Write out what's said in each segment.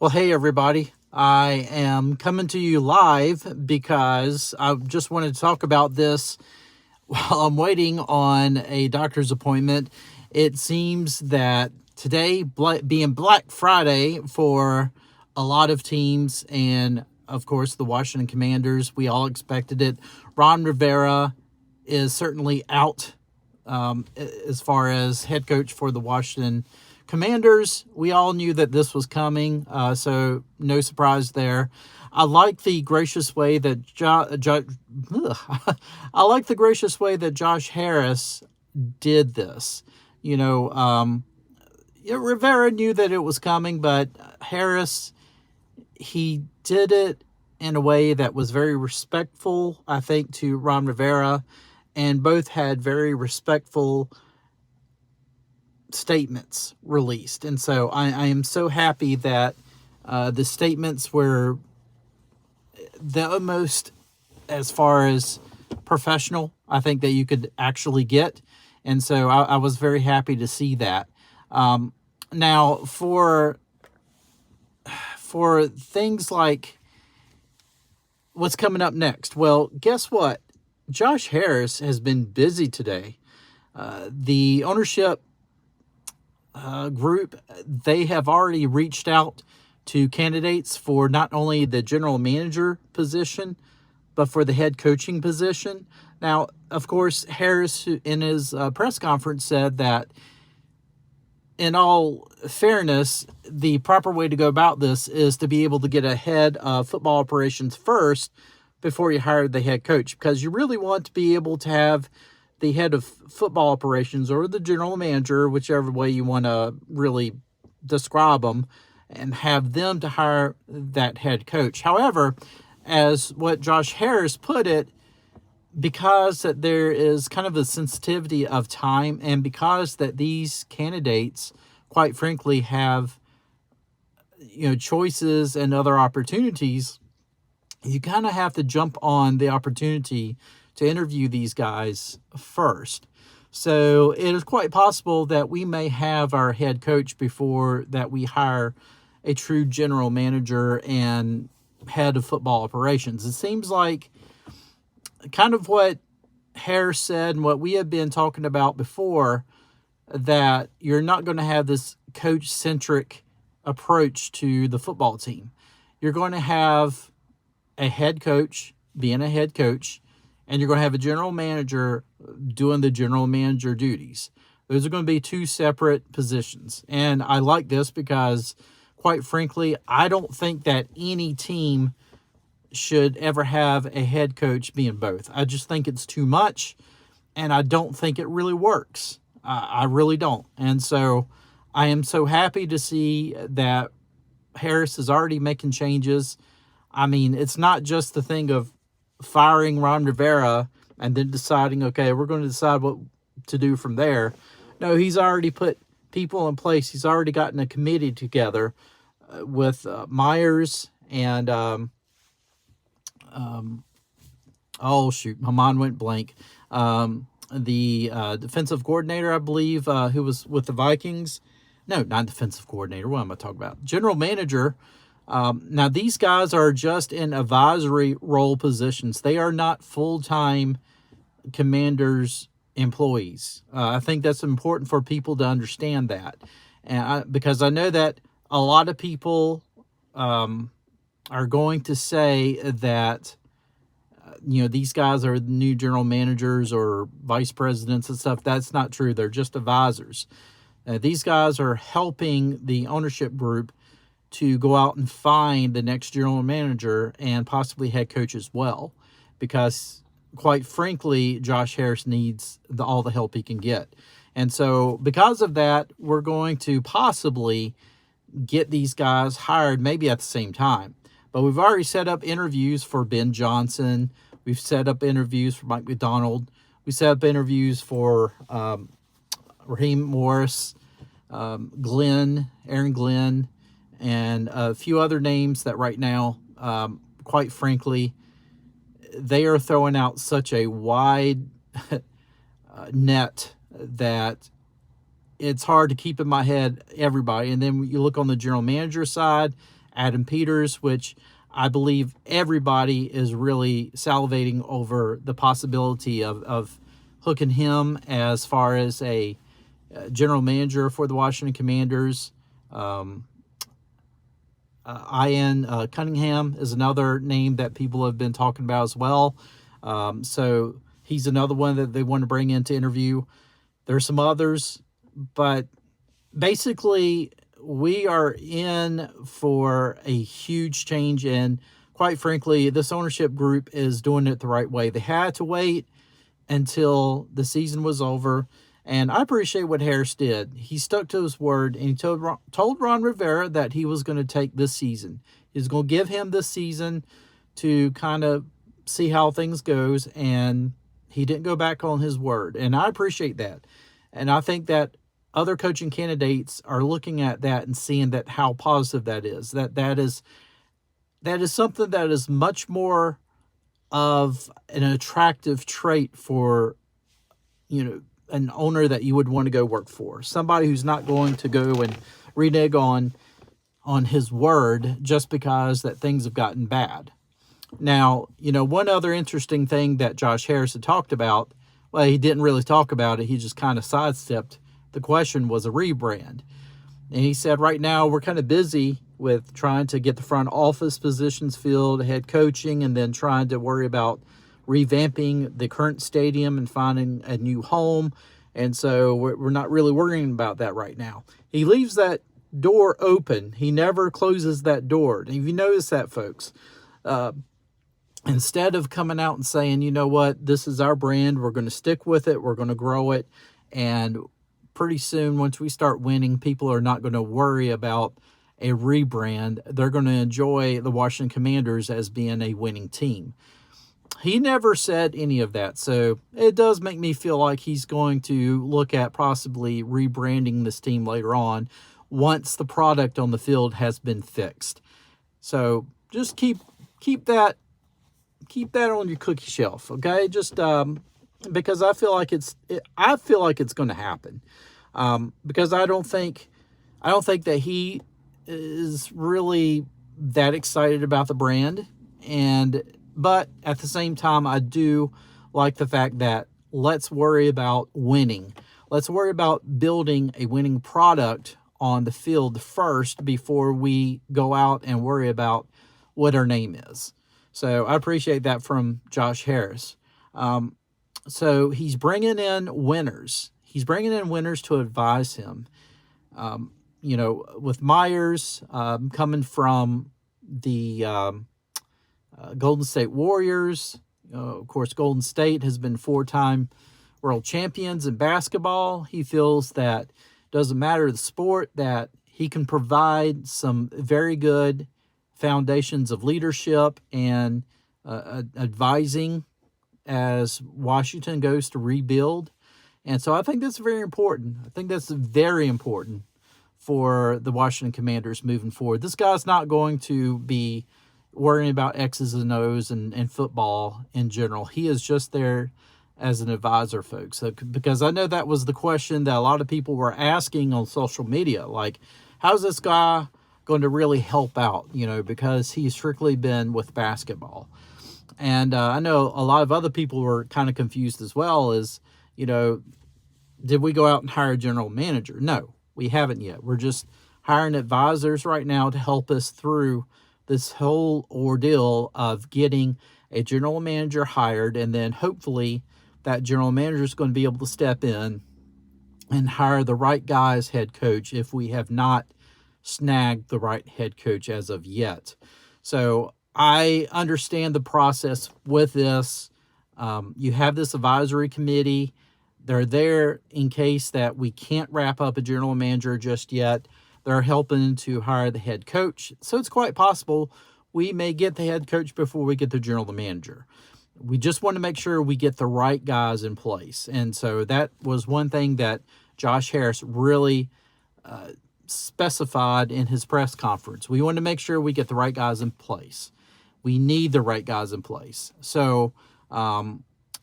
Well, hey, everybody. I am coming to you live because I just wanted to talk about this while I'm waiting on a doctor's appointment. It seems that today, being Black Friday for a lot of teams, and of course, the Washington Commanders, we all expected it. Ron Rivera is certainly out as far as head coach for the Washington Commanders. We all knew that this was coming, so no surprise there. I like the gracious way that I like the gracious way that Josh Harris did this. You know, Rivera knew that it was coming, but Harris, he did it in a way that was very respectful, I think, to Ron Rivera, and both had very respectful statements released. And so I am so happy that the statements were the most, as far as professional, I think that you could actually get. And so I was very happy to see that. Now, for things like what's coming up next, well, guess what? Josh Harris has been busy today. The ownership group, they have already reached out to candidates for not only the general manager position, but for the head coaching position. Now, of course, Harris, in his press conference, said that in all fairness, the proper way to go about this is to be able to get a head of football operations first before you hire the head coach, because you really want to be able to have the head of football operations or the general manager, whichever way you want to really describe them, and have them to hire that head coach. However, as what Josh Harris put it, because that there is kind of a sensitivity of time, and because that these candidates, quite frankly, have choices and other opportunities, you kind of have to jump on the opportunity to interview these guys first. So it is quite possible that we may have our head coach before that we hire a true general manager and head of football operations. It seems like kind of what Harris said and what we have been talking about before, that you're not going to have this coach-centric approach to the football team. You're going to have a head coach being a head coach, and you're going to have a general manager doing the general manager duties. Those are going to be two separate positions. And I like this because, quite frankly, I don't think that any team should ever have a head coach being both. I just think it's too much, and I don't think it really works. I really don't. And so I am so happy to see that Harris is already making changes. I mean, it's not just the thing of firing Ron Rivera and then deciding, okay, we're going to decide what to do from there. No, he's already put people in place. He's already gotten a committee together with Myers and oh shoot, my mind went blank. The defensive coordinator, I believe, who was with the Vikings. No, not defensive coordinator. What am I talking about? General manager. Now, these guys are just in advisory role positions. They are not full-time Commanders employees. I think that's important for people to understand that. Because I know that a lot of people are going to say that, these guys are the new general managers or vice presidents and stuff. That's not true. They're just advisors. These guys are helping the ownership group to go out and find the next general manager and possibly head coach as well. Because, quite frankly, Josh Harris needs all the help he can get. And so because of that, we're going to possibly get these guys hired maybe at the same time. But we've already set up interviews for Ben Johnson. We've set up interviews for Mike McDonald. We set up interviews for Raheem Morris, Aaron Glenn, and a few other names that right now, quite frankly, they are throwing out such a wide net that it's hard to keep in my head everybody. And then you look on the general manager side, Adam Peters, which I believe everybody is really salivating over the possibility of hooking him as far as a general manager for the Washington Commanders. Ian Cunningham is another name that people have been talking about as well. So he's another one that they want to bring in to interview. There's some others, but basically we are in for a huge change, and quite frankly, this ownership group is doing it the right way. They had to wait until the season was over, and I appreciate what Harris did. He stuck to his word, and he told Ron Rivera that he was going to take this season. He was going to give him this season to kind of see how things goes, and he didn't go back on his word, and I appreciate that. And I think that other coaching candidates are looking at that and seeing that how positive that is. That is something that is much more of an attractive trait for, an owner that you would want to go work for. Somebody who's not going to go and renege on his word just because that things have gotten bad. Now, one other interesting thing that Josh Harris had talked about, well, he didn't really talk about it. He just kind of sidestepped the question, was a rebrand. And he said, right now we're kind of busy with trying to get the front office positions filled, head coaching, and then trying to worry about revamping the current stadium and finding a new home. And so we're not really worrying about that right now. He leaves that door open. He never closes that door. Have you noticed that, folks? Instead of coming out and saying, you know what, this is our brand, we're going to stick with it, we're going to grow it, and pretty soon, once we start winning, people are not going to worry about a rebrand. They're going to enjoy the Washington Commanders as being a winning team. He never said any of that, so it does make me feel like he's going to look at possibly rebranding this team later on once the product on the field has been fixed. So just keep that on your cookie shelf, okay? Just because I feel like it's going to happen. Because I don't think that he is really that excited about the brand, but at the same time, I do like the fact that let's worry about winning. Let's worry about building a winning product on the field first before we go out and worry about what our name is. So I appreciate that from Josh Harris. So he's bringing in winners. He's bringing in winners to advise him. With Myers coming from the Golden State Warriors. Of course, Golden State has been 4-time world champions in basketball. He feels that doesn't matter the sport, that he can provide some very good foundations of leadership and advising as Washington goes to rebuild. And so I think that's very important. I think that's very important for the Washington Commanders moving forward. This guy's not going to be worrying about X's and O's and football in general. He is just there as an advisor, folks. So, because I know that was the question that a lot of people were asking on social media. Like, how's this guy going to really help out, because he's strictly been with basketball. And I know a lot of other people were kind of confused as well as, did we go out and hire a general manager? No, we haven't yet. We're just hiring advisors right now to help us through this whole ordeal of getting a general manager hired, and then hopefully that general manager is going to be able to step in and hire the right guy as head coach if we have not snagged the right head coach as of yet. So I understand the process with this. You have this advisory committee. They're there in case that we can't wrap up a general manager just yet. They're helping to hire the head coach. So it's quite possible we may get the head coach before we get the general manager. We just want to make sure we get the right guys in place. And so that was one thing that Josh Harris really specified in his press conference. We want to make sure we get the right guys in place. We need the right guys in place. So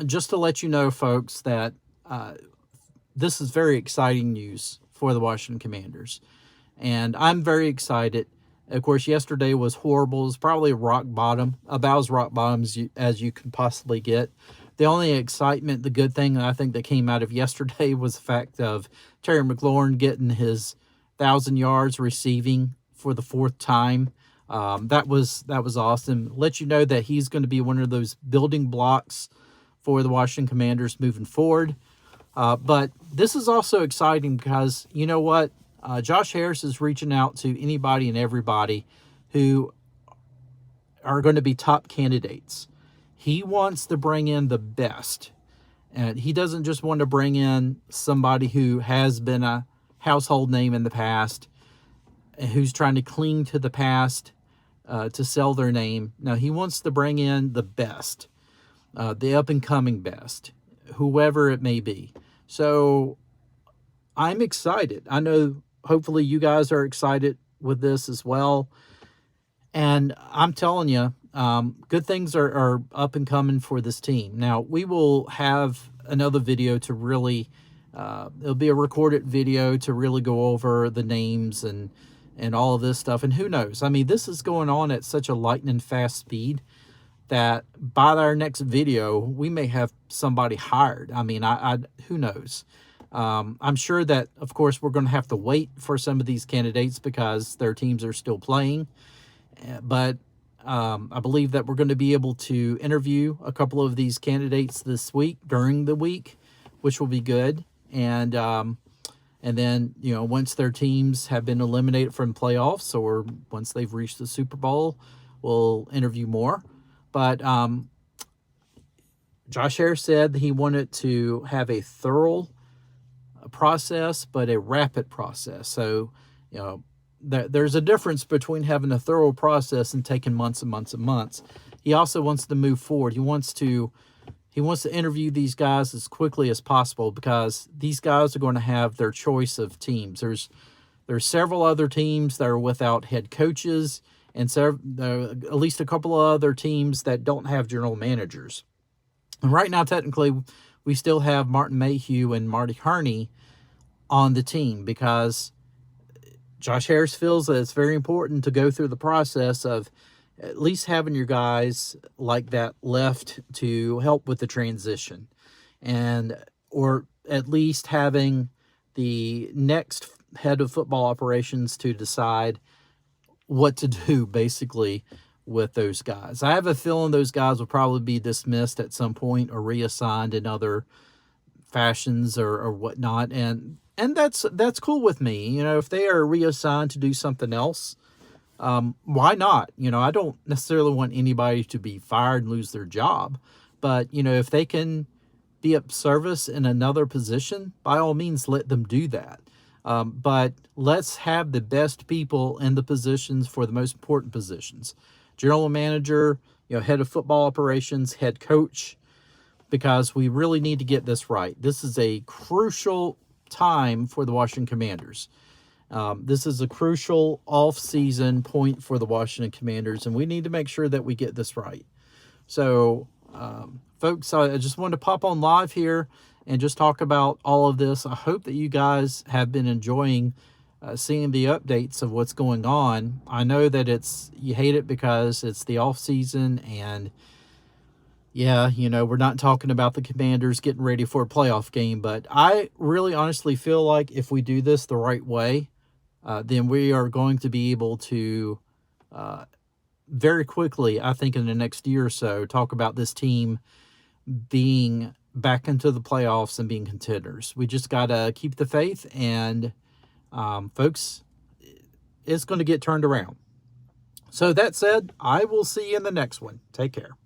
just to let you know, folks, that this is very exciting news for the Washington Commanders. And I'm very excited Of course, yesterday was horrible. It was probably rock bottom, about as rock bottom as you can possibly get. The only excitement, the good thing I think that came out of yesterday was the fact of Terry McLaurin getting his 1,000 yards receiving for the 4th time. That was awesome. Let you know that he's going to be one of those building blocks for the Washington Commanders moving forward. But this is also exciting because, you know what? Josh Harris is reaching out to anybody and everybody who are going to be top candidates. He wants to bring in the best. And he doesn't just want to bring in somebody who has been a household name in the past, who's trying to cling to the past to sell their name. No, he wants to bring in the best, the up-and-coming best, whoever it may be. So I'm excited. I know hopefully you guys are excited with this as well. And I'm telling you, good things are up and coming for this team. Now, we will have another video to really, it'll be a recorded video to really go over the names and all of this stuff. And who knows? I mean, this is going on at such a lightning fast speed that by our next video, we may have somebody hired. I mean, who knows? I'm sure that, of course, we're going to have to wait for some of these candidates because their teams are still playing. But I believe that we're going to be able to interview a couple of these candidates this week, during the week, which will be good. And then, you know, once their teams have been eliminated from playoffs or once they've reached the Super Bowl, we'll interview more. But Josh Harris said that he wanted to have a thorough process, but a rapid process. So, you know, there's a difference between having a thorough process and taking months and months and months. He also wants to move forward. He wants to interview these guys as quickly as possible because these guys are going to have their choice of teams. There's several other teams that are without head coaches, and at least a couple of other teams that don't have general managers. And right now, technically, we still have Martin Mayhew and Marty Herney on the team because Josh Harris feels that it's very important to go through the process of at least having your guys like that left to help with the transition, or at least having the next head of football operations to decide what to do basically with those guys. I have a feeling those guys will probably be dismissed at some point or reassigned in other fashions or whatnot. And that's cool with me. You know, if they are reassigned to do something else, why not? You know, I don't necessarily want anybody to be fired and lose their job, but you know, if they can be of service in another position, by all means, let them do that. But let's have the best people in the positions for the most important positions. General manager, you know, head of football operations, head coach, because we really need to get this right. This is a crucial time for the Washington Commanders. This is a crucial off-season point for the Washington Commanders, and we need to make sure that we get this right. So, folks, I just wanted to pop on live here and just talk about all of this. I hope that you guys have been enjoying seeing the updates of what's going on. I know that you hate it because it's the off-season, and yeah, you know, we're not talking about the Commanders getting ready for a playoff game, but I really honestly feel like if we do this the right way, then we are going to be able to very quickly, I think in the next year or so, talk about this team being back into the playoffs and being contenders. We just got to keep the faith, and folks, it's going to get turned around. So that said, I will see you in the next one. Take care.